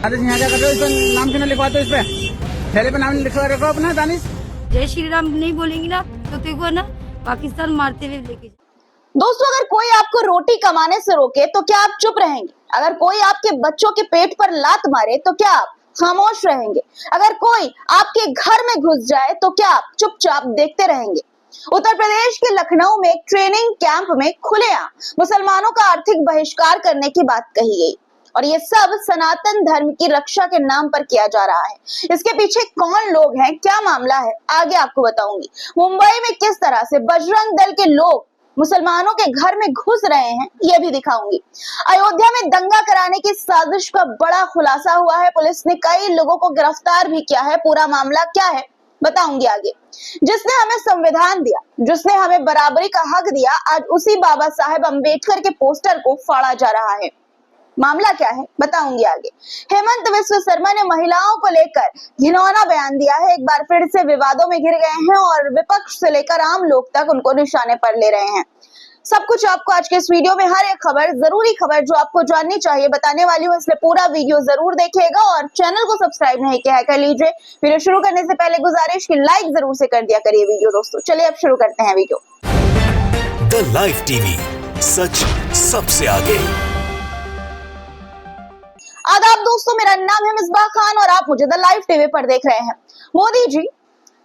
यहाँ क्या कर रहे हो? इस पर नाम क्यों लिखवाते हो? इस पे थैले पे नाम लिखवा रखो अपना। दानिश जय श्री राम नहीं बोलेंगी ना तो तेरे को ना पाकिस्तान मारते हुए लेके। दोस्तों, अगर कोई आपको रोटी कमाने से रोके तो क्या आप चुप रहेंगे? अगर कोई आपके बच्चों के पेट पर लात मारे तो क्या आप खामोश रहेंगे? अगर कोई आपके घर में घुस जाए तो क्या आप चुपचाप देखते रहेंगे? उत्तर प्रदेश के लखनऊ में एक ट्रेनिंग कैंप में खुलेआम मुसलमानों का आर्थिक बहिष्कार करने की बात कही गई और ये सब सनातन धर्म की रक्षा के नाम पर किया जा रहा है। इसके पीछे कौन लोग हैं, क्या मामला है, आगे आपको बताऊंगी। मुंबई में किस तरह से बजरंग दल के लोग मुसलमानों के घर में घुस रहे हैं, ये भी दिखाऊंगी। अयोध्या में दंगा कराने की साजिश का बड़ा खुलासा हुआ है। पुलिस ने कई लोगों को गिरफ्तार भी किया है। पूरा मामला क्या है बताऊंगी आगे। जिसने हमें संविधान दिया, जिसने हमें बराबरी का हक दिया, आज उसी बाबा साहेब अम्बेडकर के पोस्टर को फाड़ा जा रहा है। मामला क्या है बताऊंगी आगे। हेमंत बिस्वा शर्मा ने महिलाओं को लेकर घिनौना बयान दिया है। एक बार फिर से विवादों में घिर गए हैं और विपक्ष से लेकर आम लोग तक उनको निशाने पर ले रहे हैं। सब कुछ आपको आज के इस वीडियो में, हर एक खबर, जरूरी खबर जो आपको जाननी चाहिए बताने वाली हूँ, इसलिए पूरा वीडियो जरूर देखिएगा और चैनल को सब्सक्राइब नहीं किया है कर लीजिए। वीडियो शुरू करने से पहले गुजारिश की लाइक जरूर से कर दिया करिए वीडियो। दोस्तों चलिए अब शुरू करते हैं वीडियो। द लाइव टीवी, सच सबसे आगे। आदाब दोस्तों, मेरा नाम है मिसबाह खान और आप मुझे द लाइव टीवी पर देख रहे हैं। मोदी जी,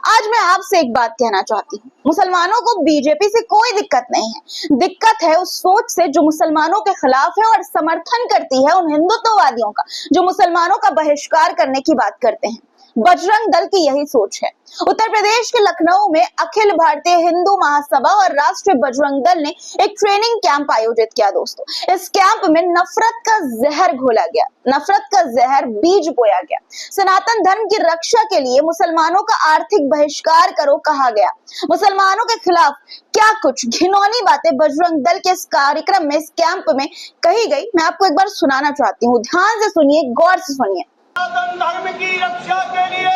आज मैं आपसे एक बात कहना चाहती हूँ। मुसलमानों को बीजेपी से कोई दिक्कत नहीं है। दिक्कत है उस सोच से जो मुसलमानों के खिलाफ है और समर्थन करती है उन हिंदुत्ववादियों का जो मुसलमानों का बहिष्कार करने की बात करते हैं। बजरंग दल की यही सोच है। उत्तर प्रदेश के लखनऊ में अखिल भारतीय हिंदू महासभा और राष्ट्रीय बजरंग दल ने एक ट्रेनिंग कैंप आयोजित किया। दोस्तों, इस कैंप में नफरत का जहर घोला गया, नफरत का जहर बीज बोया गया। सनातन धर्म की रक्षा के लिए मुसलमानों का आर्थिक बहिष्कार करो कहा गया। मुसलमानों के खिलाफ क्या कुछ घिनौनी बातें बजरंग दल के इस कार्यक्रम में, इस कैंप में कही गई, मैं आपको एक बार सुनाना चाहती हूँ। ध्यान से सुनिए, गौर से सुनिए। सनातन धर्म की रक्षा के लिए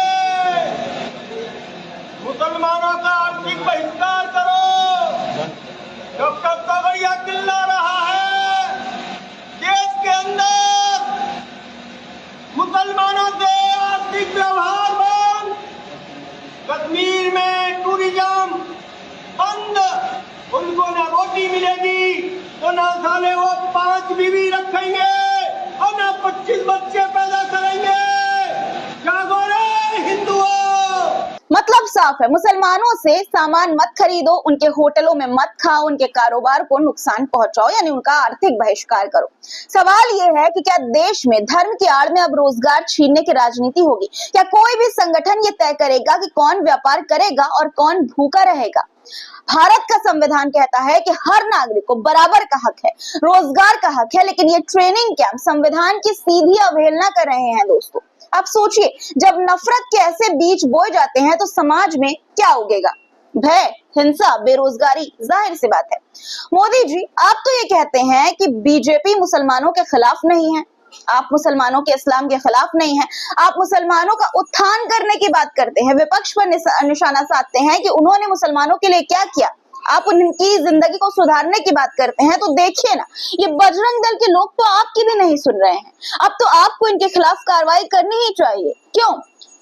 मुसलमानों का आर्थिक बहिष्कार करो। जब तक कवड़िया चिल्ला रहा है देश के अंदर मुसलमानों से आर्थिक व्यवहार बंद, कश्मीर में टूरिज्म बंद, उनको न रोटी मिलेगी तो न साले वो 5 बीवी रखेंगे और न 25 बच्चे पैदा करेंगे। जागो रे हिंदुओं। मतलब साफ है, मुसलमानों से सामान मत खरीदो, उनके होटलों में मत खाओ, उनके कारोबार को नुकसान पहुंचाओ, यानी उनका आर्थिक बहिष्कार करो। सवाल ये है कि क्या देश में धर्म की आड़ में अब रोजगार छीनने की राजनीति होगी? क्या कोई भी संगठन ये तय करेगा कि कौन व्यापार करेगा और कौन भूखा रहेगा? भारत का संविधान कहता है कि हर नागरिक को बराबर का हक है, रोजगार का हक है, लेकिन ये ट्रेनिंग कैंप संविधान की सीधी अवहेलना कर रहे हैं। दोस्तों आप सोचिए, जब नफरत के ऐसे बीज बोए जाते हैं तो समाज में क्या उगेगा? भय, हिंसा, बेरोजगारी, जाहिर सी बात है। मोदी जी, आप तो ये कहते हैं कि बीजेपी मुसलमानों के खिलाफ नहीं है, आप मुसलमानों के इस्लाम के खिलाफ नहीं है, आप मुसलमानों का उत्थान करने की बात करते हैं, विपक्ष पर निशाना साधते हैं कि उन्होंने मुसलमानों के लिए क्या किया, आप उनकी जिंदगी को सुधारने की बात करते हैं। तो देखिए ना, ये बजरंग दल के लोग तो आपकी भी नहीं सुन रहे हैं। अब तो आपको इनके खिलाफ कार्रवाई करनी ही चाहिए। क्यों?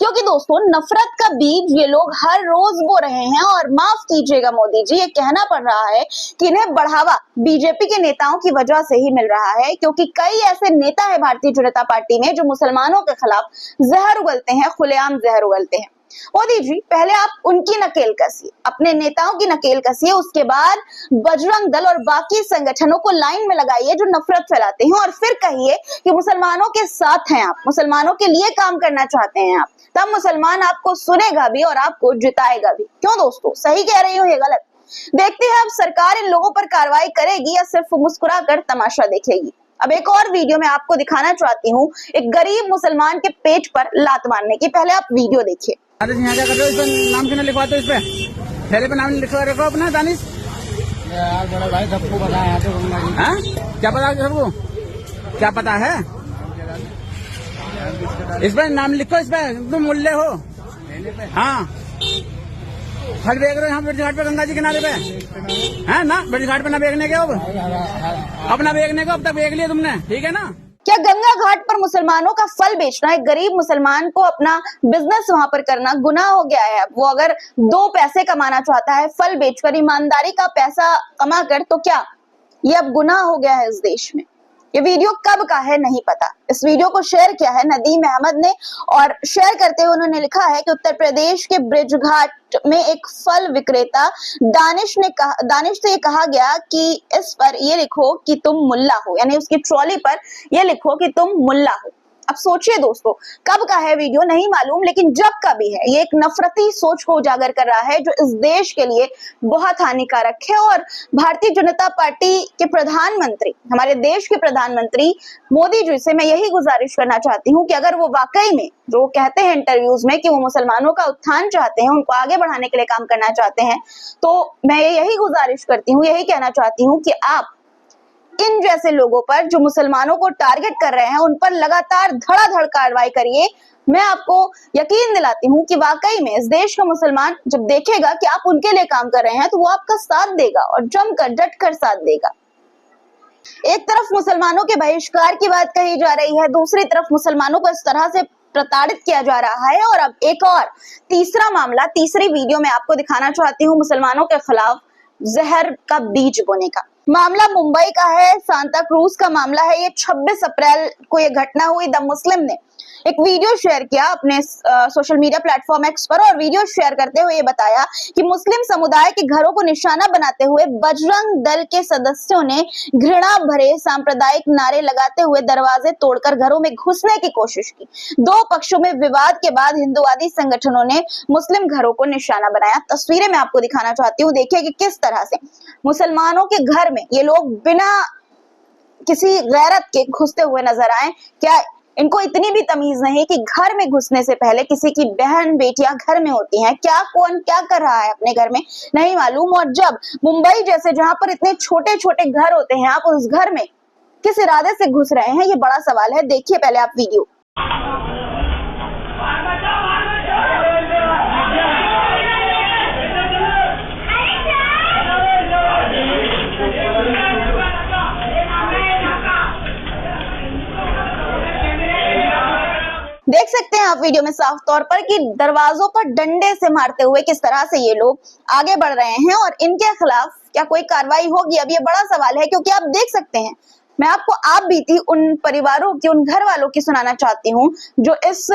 क्योंकि दोस्तों, नफरत का बीज ये लोग हर रोज बो रहे हैं और माफ कीजिएगा मोदी जी, ये कहना पड़ रहा है कि इन्हें बढ़ावा बीजेपी के नेताओं की वजह से ही मिल रहा है, क्योंकि कई ऐसे नेता है भारतीय जनता पार्टी में जो मुसलमानों के खिलाफ जहर उगलते हैं, खुलेआम जहर उगलते हैं। मोदी जी, पहले आप उनकी नकेल कसिए, अपने नेताओं की नकेल कसिए, उसके बाद बजरंग दल और बाकी संगठनों को लाइन में लगाइए जो नफरत फैलाते हैं और फिर कहिए कि मुसलमानों के साथ हैं आप, मुसलमानों के लिए काम करना चाहते हैं आप। तब मुसलमान आपको सुनेगा भी और आपको जिताएगा भी। क्यों दोस्तों, सही कह रही हूँ ये गलत? देखते हैं अब सरकार इन लोगों पर कार्रवाई करेगी या सिर्फ मुस्कुरा कर तमाशा देखेगी। अब एक और वीडियो में आपको दिखाना चाहती हूँ एक गरीब मुसलमान के पेट पर लात मारने की। पहले आप वीडियो देखिए। यहाँ क्या कर रहे हो? इस पर नाम क्यों लिखवाते हो? इस पे थैले पे नाम लिखवा रखो अपना। दानिश यार बड़ा भाई सबको पता है तो क्या पता है सबको? क्या पता है? इस पर नाम लिखो, इस पे तुम मुल्ले हो। हाँ, फल बेच रहे हो यहाँ ब्रिज घाट पे, गंगा जी किनारे पे है ना? ब्रिज घाट पे ना बेचने के, अब अपना बेचने को अब तक बेच लिया तुमने, ठीक है ना? क्या गंगा घाट पर मुसलमानों का फल बेचना, एक गरीब मुसलमान को अपना बिजनेस वहां पर करना गुनाह हो गया है? वो अगर 2 पैसे कमाना चाहता है फल बेचकर, ईमानदारी का पैसा कमा कर, तो क्या ये अब गुनाह हो गया है इस देश में? ये वीडियो कब का है नहीं पता। इस वीडियो को शेयर किया है नदीम अहमद ने, और शेयर करते हुए उन्होंने लिखा है कि उत्तर प्रदेश के ब्रिजघाट में एक फल विक्रेता दानिश से ये कहा गया कि इस पर ये लिखो कि तुम मुल्ला हो, यानी उसकी ट्रॉली पर ये लिखो कि तुम मुल्ला हो। अब सोचिए दोस्तों, कब का है वीडियो नहीं मालूम, लेकिन जब का भी है ये एक नफरती सोच को उजागर कर रहा है जो इस देश के लिए बहुत हानिकारक है। और भारतीय जनता पार्टी के प्रधानमंत्री, हमारे देश के प्रधानमंत्री मोदी जी से मैं यही गुजारिश करना चाहती हूँ कि अगर वो वाकई में जो कहते हैं इंटरव्यूज में कि वो मुसलमानों का उत्थान चाहते हैं, उनको आगे बढ़ाने के लिए काम करना चाहते हैं, तो मैं यही गुजारिश करती हूँ, यही कहना चाहती हूँ कि आप इन जैसे लोगों पर जो मुसलमानों को टारगेट कर रहे हैं उन पर लगातार धड़ाधड़ कार्रवाई करिए। मैं आपको यकीन दिलाती हूँ कि वाकई में इस देश का मुसलमान जब देखेगा कि आप उनके लिए काम कर रहे हैं तो वो आपका साथ देगा और जमकर डटकर साथ देगा। एक तरफ मुसलमानों के बहिष्कार की बात कही जा रही है, दूसरी तरफ मुसलमानों को इस तरह से प्रताड़ित किया जा रहा है। और अब एक और तीसरा मामला, तीसरी वीडियो में आपको दिखाना चाहती हूँ मुसलमानों के खिलाफ जहर का बीज बोने का। मामला मुंबई का है, सांता क्रूज का मामला है। ये 26 अप्रैल को ये घटना हुई। द मुस्लिम ने एक वीडियो शेयर किया अपने सोशल मीडिया प्लेटफॉर्म एक्स पर, और वीडियो शेयर करते हुए ये बताया कि मुस्लिम समुदाय के घरों को निशाना बनाते हुए बजरंग दल के सदस्यों ने घृणा भरे सांप्रदायिक नारे लगाते हुए दरवाजे तोड़कर घरों में घुसने की कोशिश की। 2 पक्षों में विवाद के बाद हिंदुवादी संगठनों ने मुस्लिम घरों को निशाना बनाया। तस्वीरें मैं आपको दिखाना चाहती हूँ, देखिए कि किस तरह से मुसलमानों के घर में ये लोग बिना किसी गैरत के घुसते हुए नजर आए। क्या इनको इतनी भी तमीज नहीं कि घर में घुसने से पहले किसी की बहन बेटियां घर में होती हैं? क्या कौन क्या कर रहा है अपने घर में नहीं मालूम। और जब मुंबई जैसे जहां पर इतने छोटे छोटे घर होते हैं, आप उस घर में किस इरादे से घुस रहे हैं, ये बड़ा सवाल है। देखिए पहले आप वीडियो। देख सकते हैं आप वीडियो में साफ तौर पर कि दरवाजों पर डंडे से मारते हुए किस तरह से ये लोग आगे बढ़ रहे हैं, और इनके खिलाफ क्या कोई कार्रवाई होगी? अब ये बड़ा सवाल है, क्योंकि आप देख सकते हैं, मैं आपको आप बीती उन परिवारों की, उन घर वालों की सुनाना चाहती हूँ जो इस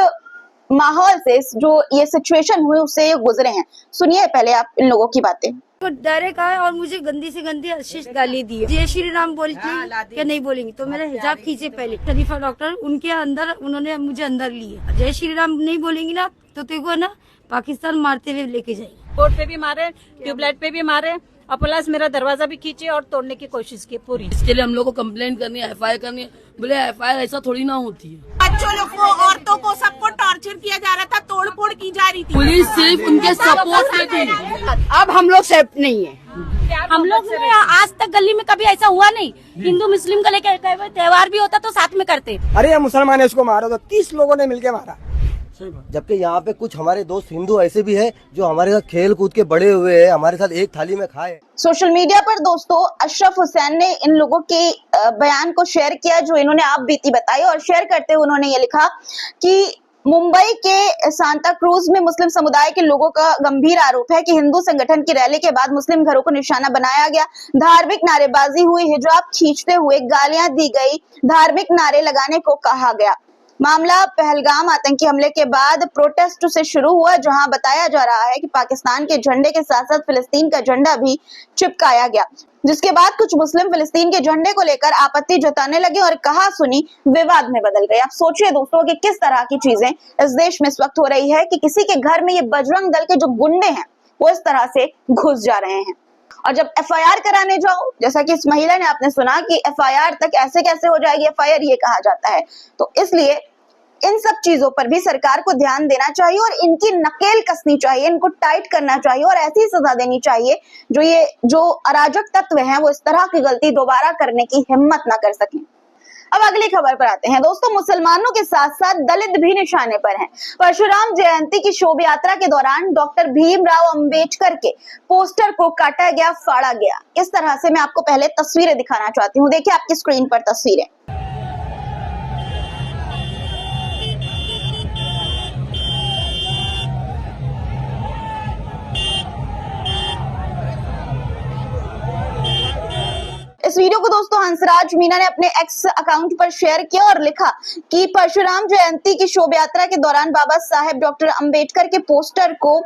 माहौल से, जो ये सिचुएशन हुई उससे ये गुजरे हैं। सुनिए पहले आप इन लोगों की बातें। तो डायरेक्ट आए और मुझे गंदी से गंदी आशीष गाली दी। जय श्री राम बोली क्या नहीं बोलेंगी तो मेरा हिजाब खींचे पहले। शरीफा डॉक्टर उनके अंदर, उन्होंने मुझे अंदर लिए। जय श्री राम नहीं बोलेंगी ना तो तेरे को ना पाकिस्तान मारते हुए लेके जाएंगे। बोर्ड पे भी मारे, ट्यूबलाइट पे भी मारे, और प्लस मेरा दरवाजा भी खींचे और तोड़ने की कोशिश की पूरी। इसके लिए हम लोग को कंप्लेंट करनी है, FIR करनी है। बोले FIR ऐसा थोड़ी ना होती है। बच्चों लोग को, औरतों को, सबको टॉर्चर किया जा रहा था, तोड़ फोड़ की जा रही थी। पुलिस सिर्फ उनके सपोर्ट में थी। अब हम लोग सेफ नहीं है। हम लोग ने आज तक गली में कभी ऐसा हुआ नहीं। हिंदू मुस्लिम का लेकर त्योहार भी होता तो साथ में करते। अरे ये मुसलमान है, इसको मारा तो 30 लोगों ने मिलके मारा। जबकि यहाँ पे कुछ हमारे दोस्त हिंदू ऐसे भी है जो हमारे साथ खेल कूद के बड़े हुए हैं, हमारे साथ एक थाली में खाए। सोशल मीडिया पर दोस्तों अशरफ हुसैन ने इन लोगों के बयान को शेयर किया जो इन्होंने आप बीती बताई, और शेयर करते हुए उन्होंने ये लिखा कि मुंबई के सांता क्रूज में मुस्लिम समुदाय के लोगों का गंभीर आरोप है कि हिंदू संगठन की रैली के बाद मुस्लिम घरों को निशाना बनाया गया, धार्मिक नारेबाजी हुई, हिजाब खींचते हुए गालियां दी गई, धार्मिक नारे लगाने को कहा गया। मामला पहलगाम आतंकी हमले के बाद प्रोटेस्ट से शुरू हुआ, जहां बताया जा रहा है कि पाकिस्तान के झंडे के साथ साथ फिलिस्तीन का झंडा भी चिपकाया गया, जिसके बाद कुछ मुस्लिम फिलिस्तीन के झंडे को लेकर आपत्ति जताने लगे और कहा सुनी विवाद में बदल गई। आप सोचिए दोस्तों कि किस तरह की चीजें इस देश में इस वक्त हो रही है कि किसी के घर में ये बजरंग दल के जो गुंडे हैं वो इस तरह से घुस जा रहे हैं। और जब FIR कराने जाओ, जैसा कि इस महिला ने आपने सुना कि FIR तक ऐसे कैसे हो जाएगी, FIR ये कहा जाता है। तो इसलिए इन सब चीजों पर भी सरकार को ध्यान देना चाहिए और इनकी नकेल कसनी चाहिए, इनको टाइट करना चाहिए और ऐसी सजा देनी चाहिए जो अराजक तत्व हैं वो इस तरह की गलती दोबारा करने की हिम्मत ना कर सकें। अब अगली खबर पर आते हैं दोस्तों। मुसलमानों के साथ साथ दलित भी निशाने पर हैं। परशुराम जयंती की शोभा यात्रा के दौरान डॉक्टर भीमराव अंबेडकर के पोस्टर को काटा गया, फाड़ा गया। इस तरह से मैं आपको पहले तस्वीरें दिखाना चाहती हूँ। देखिए आपकी स्क्रीन पर तस्वीरें। हंसराज मीना ने अपने एक्स अकाउंट पर शेयर किया और लिखा कि परशुराम जयंती की शोभा यात्रा के दौरान बाबा साहेब डॉक्टर अंबेडकर के पोस्टर को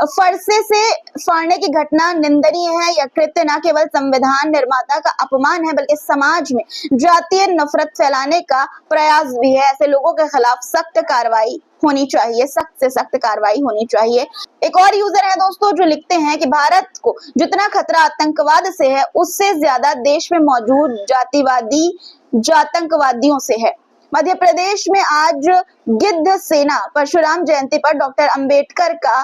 फरसे से फाड़ने की घटना निंदनीय है। यह कृत्य न केवल संविधान निर्माता का अपमान है बल्कि समाज में जातीय नफरत फैलाने का प्रयास भी है। ऐसे लोगों के खिलाफ सख्त कार्रवाई होनी चाहिए, सख्त से सख्त कार्रवाई होनी चाहिए। एक और यूजर है दोस्तों जो लिखते हैं कि भारत को जितना खतरा आतंकवाद से है उससे ज्यादा देश में मौजूद जातिवादी जातंकवादियों से है। मध्य प्रदेश में आज गिद्ध सेना परशुराम जयंती पर डॉक्टर अंबेडकर का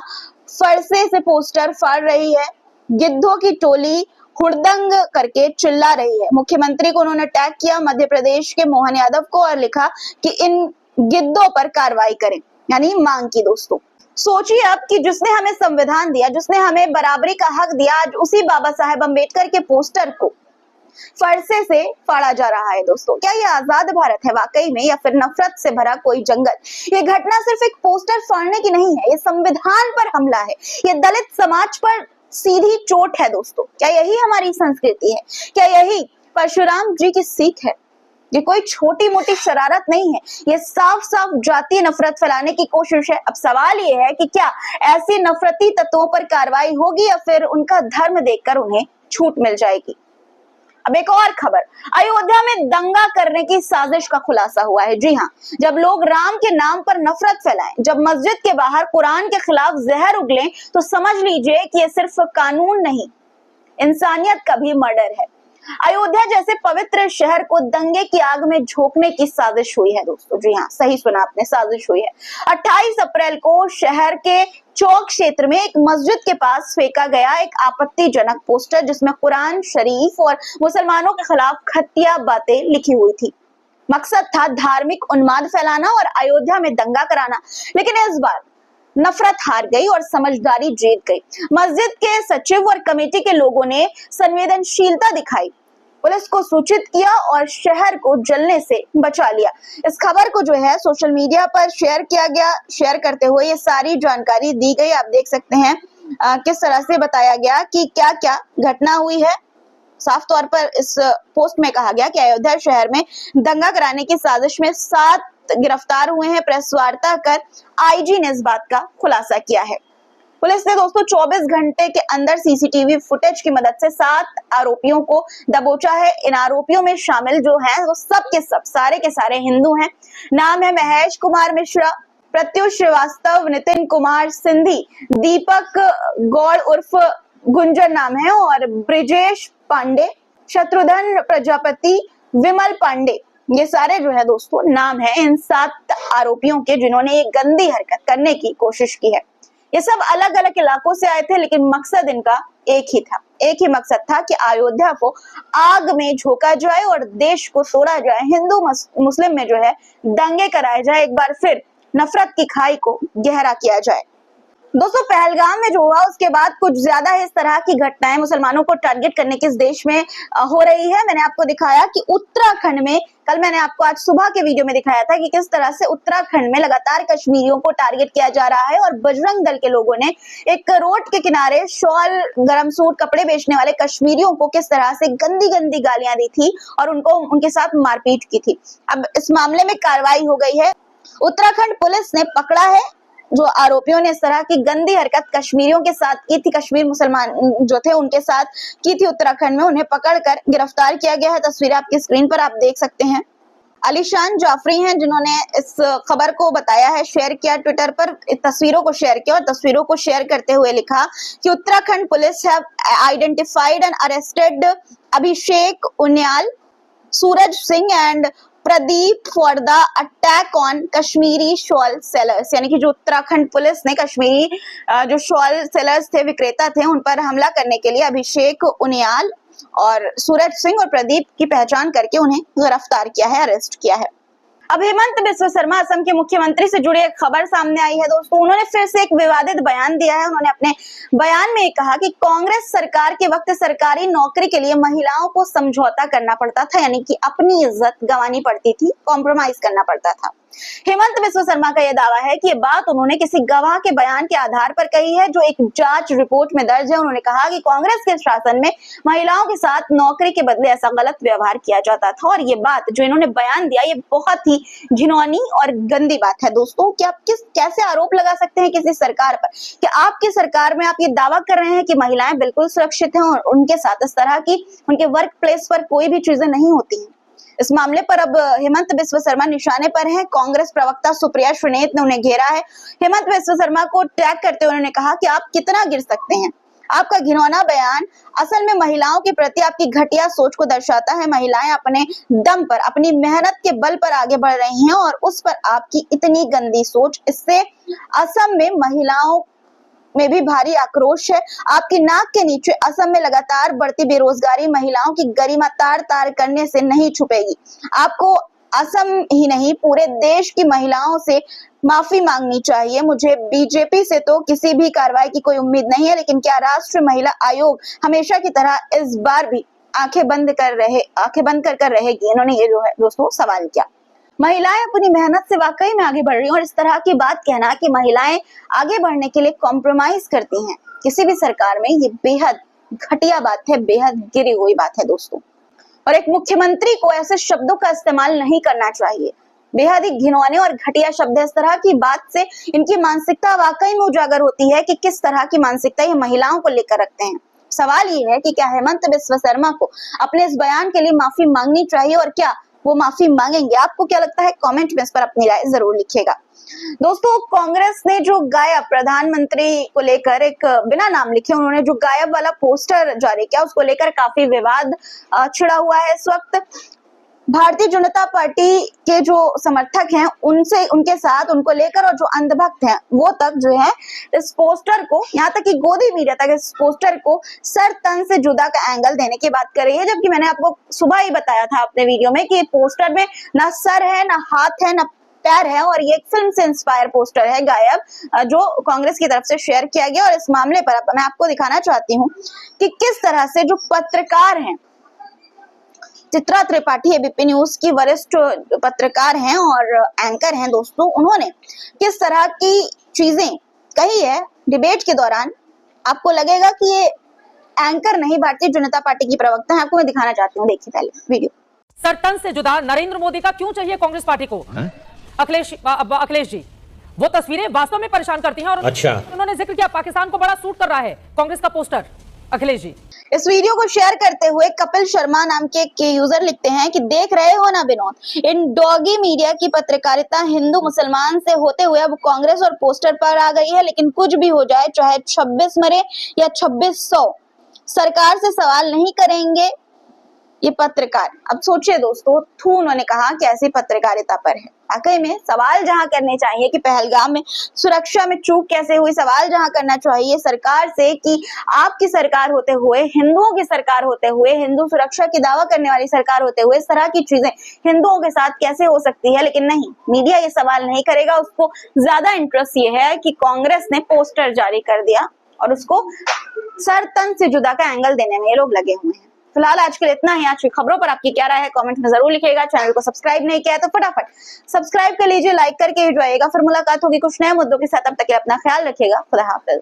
फरसे से पोस्टर फाड़ रही है। गिद्धों की टोली हुड़दंग करके चिल्ला रही है। मुख्यमंत्री को उन्होंने टैग किया मध्य प्रदेश के मोहन यादव को और लिखा कि इन गिद्धों पर कार्रवाई करें, यानी मांग की। दोस्तों सोचिए अब कि जिसने हमें संविधान दिया, जिसने हमें बराबरी का हक दिया, आज उसी बाबा साहेब अंबेडकर के पोस्टर को फरसे से फाड़ा जा रहा है। दोस्तों क्या ये आजाद भारत है वाकई में, या फिर नफरत से भरा कोई जंगल? ये घटना सिर्फ एक पोस्टर फाड़ने की नहीं है, ये संविधान पर हमला है, ये दलित समाज पर सीधी चोट है। दोस्तों क्या यही हमारी संस्कृति है? क्या यही परशुराम जी की सीख है? ये कोई छोटी मोटी शरारत नहीं है, ये साफ साफ जातीय नफरत फैलाने की कोशिश है। अब सवाल ये है कि क्या ऐसे नफरती तत्वों पर कार्रवाई होगी या फिर उनका धर्म देखकर उन्हें छूट मिल जाएगी। अब एक और खबर, अयोध्या में दंगा करने की साजिश का खुलासा हुआ है। जी हाँ, जब लोग राम के नाम पर नफरत फैलाएं, जब मस्जिद के बाहर कुरान के खिलाफ जहर उगले, तो समझ लीजिए कि ये सिर्फ कानून नहीं, इंसानियत का भी मर्डर है। अयोध्या जैसे पवित्र शहर को दंगे की आग में झोंकने की साजिश हुई है। दोस्तों जी हाँ, सही सुना आपने, साजिश हुई है। 28 अप्रैल को शहर के चौक क्षेत्र में एक मस्जिद के पास फेंका गया एक आपत्तिजनक पोस्टर जिसमें कुरान शरीफ और मुसलमानों के खिलाफ घटिया बातें लिखी हुई थी। मकसद था धार्मिक उन्माद फैलाना और अयोध्या में दंगा कराना। लेकिन इस बार नफरत हार गई और समझदारी जीत गई। मस्जिद के सचिव और कमेटी के लोगों ने संवेदनशीलता दिखाई, पुलिस को सूचित किया और शहर को जलने से बचा लिया। इस खबर को जो है सोशल मीडिया पर शेयर किया गया। शेयर करते हुए ये सारी जानकारी दी गई। आप देख सकते हैं किस तरह से बताया गया कि क्या क्या घटना हुई है। साफ तौर पर इस पोस्ट में कहा गया कि अयोध्या शहर में दंगा कराने की साजिश में 7 गिरफ्तार हुए हैं। प्रेस वार्ता कर आईजी ने इस बात का खुलासा किया है। पुलिस ने दोस्तों 24 घंटे के अंदर सीसीटीवी फुटेज की मदद से 7 आरोपियों को दबोचा है। इन आरोपियों में शामिल जो हैं वो सब के सब सारे के सारे हिंदू हैं। नाम है महेश कुमार मिश्रा, प्रत्युष श्रीवास्तव, नितिन कुमार सिंधी, दीपक गौड़ उर्फ गुंजन नाम है, और ब्रिजेश पांडे, शत्रुघ्न प्रजापति, विमल पांडे, ये सारे जो है दोस्तों नाम है इन 7 आरोपियों के जिन्होंने ये गंदी हरकत करने की कोशिश की है। ये सब अलग अलग इलाकों से आए थे, लेकिन मकसद इनका एक ही था, एक ही मकसद था कि अयोध्या को आग में झोंका जाए और देश को तोड़ा जाए, हिंदू मुस्लिम में जो है दंगे कराए जाए, एक बार फिर नफरत की खाई को गहरा किया जाए। दोस्तों पहलगाम में जो हुआ उसके बाद कुछ ज्यादा इस तरह की घटनाएं मुसलमानों को टारगेट करने की इस देश में हो रही है। मैंने आपको दिखाया कि उत्तराखंड में, कल मैंने आपको आज सुबह के वीडियो में दिखाया था कि किस तरह से उत्तराखंड में लगातार कश्मीरियों को टारगेट किया जा रहा है, और बजरंग दल के लोगों ने एक रोड के किनारे शॉल, गरम सूट, कपड़े बेचने वाले कश्मीरियों को किस तरह से गंदी गंदी गालियां दी थी और उनको उनके साथ मारपीट की थी। अब इस मामले में कार्रवाई हो गई है। उत्तराखंड पुलिस ने पकड़ा है जो आरोपियों ने इस तरह की गंदी हरकत कश्मीरियों के साथ की थी, कश्मीर मुसलमान जो थे उनके साथ की थी उत्तराखंड में, उन्हें पकड़कर गिरफ्तार किया गया है। तस्वीरें आपकी स्क्रीन पर आप देख सकते हैं। अलीशान जाफरी हैं जिन्होंने इस खबर को बताया है, शेयर किया ट्विटर पर, तस्वीरों को शेयर किया और तस्वीरों को शेयर करते हुए लिखा कि Uttarakhand police have identified and arrested Abhishek Uniyal, Suraj Singh and Pradeep for the attack on Kashmiri shawl sellers. यानी कि जो उत्तराखंड पुलिस ने कश्मीरी जो शॉल सेलर्स थे, विक्रेता थे, उन पर हमला करने के लिए अभिषेक उनियाल और सूरज सिंह और प्रदीप की पहचान करके उन्हें गिरफ्तार किया है, अरेस्ट किया है। अब हेमंत बिस्वा शर्मा असम के मुख्यमंत्री से जुड़ी एक खबर सामने आई है दोस्तों। उन्होंने फिर से एक विवादित बयान दिया है। उन्होंने अपने बयान में कहा कि कांग्रेस सरकार के वक्त सरकारी नौकरी के लिए महिलाओं को समझौता करना पड़ता था, यानी कि अपनी इज्जत गंवानी पड़ती थी, कॉम्प्रोमाइज करना पड़ता था। हेमंत बिस्वा शर्मा का यह दावा है कि ये बात उन्होंने किसी गवाह के बयान के आधार पर कही है जो एक जांच रिपोर्ट में दर्ज है। उन्होंने कहा कि कांग्रेस के शासन में महिलाओं के साथ नौकरी के बदले ऐसा गलत व्यवहार किया जाता था और ये बात जो इन्होंने बयान दिया ये बहुत ही घिनौनी और गंदी बात है। दोस्तों, कि आप कैसे आरोप लगा सकते हैं किसी सरकार पर कि आपकी सरकार में आप ये दावा कर रहे हैं कि महिलाएं बिल्कुल सुरक्षित हैं और उनके साथ इस तरह की उनके वर्क प्लेस पर कोई भी चीजें नहीं होती हैं। इस मामले पर अब हेमंत बिस्वा शर्मा निशाने पर हैं। कांग्रेस प्रवक्ता सुप्रिया श्रीनेत ने उन्हें घेरा है। हेमंत बिस्वा शर्मा को टैग करते हुए उन्होंने कहा कि आप कितना गिर सकते हैं। आपका घिनौना बयान असल में महिलाओं के प्रति आपकी घटिया सोच को दर्शाता है। महिलाएं अपने दम पर, अपनी मेहनत के बल पर आगे बढ़ रही हैं और उस पर आपकी इतनी गंदी सोच, इससे असम में महिलाओं में भी भारी आक्रोश है। आपकी नाक के नीचे असम में लगातार बढ़ती बेरोजगारी महिलाओं की गरिमा तार तार करने से नहीं छुपेगी। आपको असम ही नहीं पूरे देश की महिलाओं से माफी मांगनी चाहिए। मुझे बीजेपी से तो किसी भी कार्रवाई की कोई उम्मीद नहीं है, लेकिन क्या राष्ट्रीय महिला आयोग हमेशा की तरह इस बार भी आंखें बंद कर रहेगी? इन्होंने ये जो है दोस्तों सवाल किया। महिलाएं अपनी मेहनत से वाकई में आगे बढ़ रही हैं और इस तरह की बात कहना कि महिलाएं आगे बढ़ने के लिए कॉम्प्रोमाइज करती हैं किसी भी सरकार में, ये बेहद घटिया बात है, बेहद गिरी हुई बात है दोस्तों। और एक मुख्यमंत्री को ऐसे शब्दों का इस्तेमाल नहीं करना चाहिए। बेहद ही घिनौने और घटिया शब्द है। इस तरह की बात से इनकी मानसिकता वाकई में उजागर होती है कि किस तरह की मानसिकता ये महिलाओं को लेकर रखते हैं। सवाल ये है कि क्या हेमंत बिस्वा शर्मा को अपने इस बयान के लिए माफी मांगनी चाहिए और क्या वो माफी मांगेंगे? आपको क्या लगता है? कमेंट में इस पर अपनी राय जरूर लिखिएगा। दोस्तों, कांग्रेस ने जो गायब प्रधानमंत्री को लेकर एक बिना नाम लिखे उन्होंने जो गायब वाला पोस्टर जारी किया, उसको लेकर काफी विवाद छिड़ा हुआ है इस वक्त। भारतीय जनता पार्टी के जो समर्थक हैं उनसे, उनके साथ, उनको लेकर और जो अंधभक्त हैं वो तक जो है इस पोस्टर को, यहाँ तक कि गोदी मीडिया तक इस पोस्टर को सर तन से जुदा का एंगल देने की बात कर रही है, जबकि मैंने आपको सुबह ही बताया था अपने वीडियो में कि पोस्टर में ना सर है, ना हाथ है, ना पैर है और ये एक फिल्म से इंस्पायर पोस्टर है गायब, जो कांग्रेस की तरफ से शेयर किया गया। और इस मामले पर मैं आपको दिखाना चाहती हूँ कि किस तरह से जो पत्रकार हैं, चित्रा त्रिपाठी एबीपी न्यूज की वरिष्ठ पत्रकार हैं और एंकर हैं दोस्तों, उन्होंने किस तरह की चीजें कही है डिबेट के दौरान। आपको लगेगा कि ये एंकर नहीं, भारतीय जनता पार्टी की प्रवक्ता है। आपको मैं दिखाना चाहती हूँ, देखिए पहले वीडियो। सरतन से जुदा नरेंद्र मोदी का क्यों चाहिए कांग्रेस पार्टी को? अखिलेश जी, वो तस्वीरें वास्तव में परेशान करती हैं और उन्होंने जिक्र किया पाकिस्तान को बड़ा सूट कर रहा है कांग्रेस का पोस्टर। अखिलेश जी, इस वीडियो को शेयर करते हुए कपिल शर्मा नाम के यूजर लिखते हैं कि देख रहे हो ना विनोद, इन डॉगी मीडिया की पत्रकारिता हिंदू मुसलमान से होते हुए अब कांग्रेस और पोस्टर पर आ गई है। लेकिन कुछ भी हो जाए, चाहे 26 मरे या 2600, सरकार से सवाल नहीं करेंगे ये पत्रकार। अब सोचिए दोस्तों, थू उन्होंने कहा कि ऐसी पत्रकारिता पर है। वाकई में सवाल जहां करने चाहिए कि पहलगाम में सुरक्षा में चूक कैसे हुई, सवाल जहां करना चाहिए सरकार से कि आपकी सरकार होते हुए, हिंदुओं की सरकार होते हुए, हिंदू सुरक्षा की दावा करने वाली सरकार होते हुए इस तरह की चीजें हिंदुओं के साथ कैसे हो सकती है। लेकिन नहीं, मीडिया ये सवाल नहीं करेगा। उसको ज्यादा इंटरेस्ट ये है कि कांग्रेस ने पोस्टर जारी कर दिया और उसको सर तन से जुदा का एंगल देने में ये लोग लगे हुए हैं। फिलहाल आज के लिए इतना ही। आज की खबरों पर आपकी क्या राय है कमेंट में जरूर लिखिएगा। चैनल को सब्सक्राइब नहीं किया है तो फटाफट सब्सक्राइब कर लीजिए, लाइक करके ही जाइएगा। फिर मुलाकात होगी कुछ नए मुद्दों के साथ। अब तक अपना ख्याल रखिएगा। खुदा हाफिज।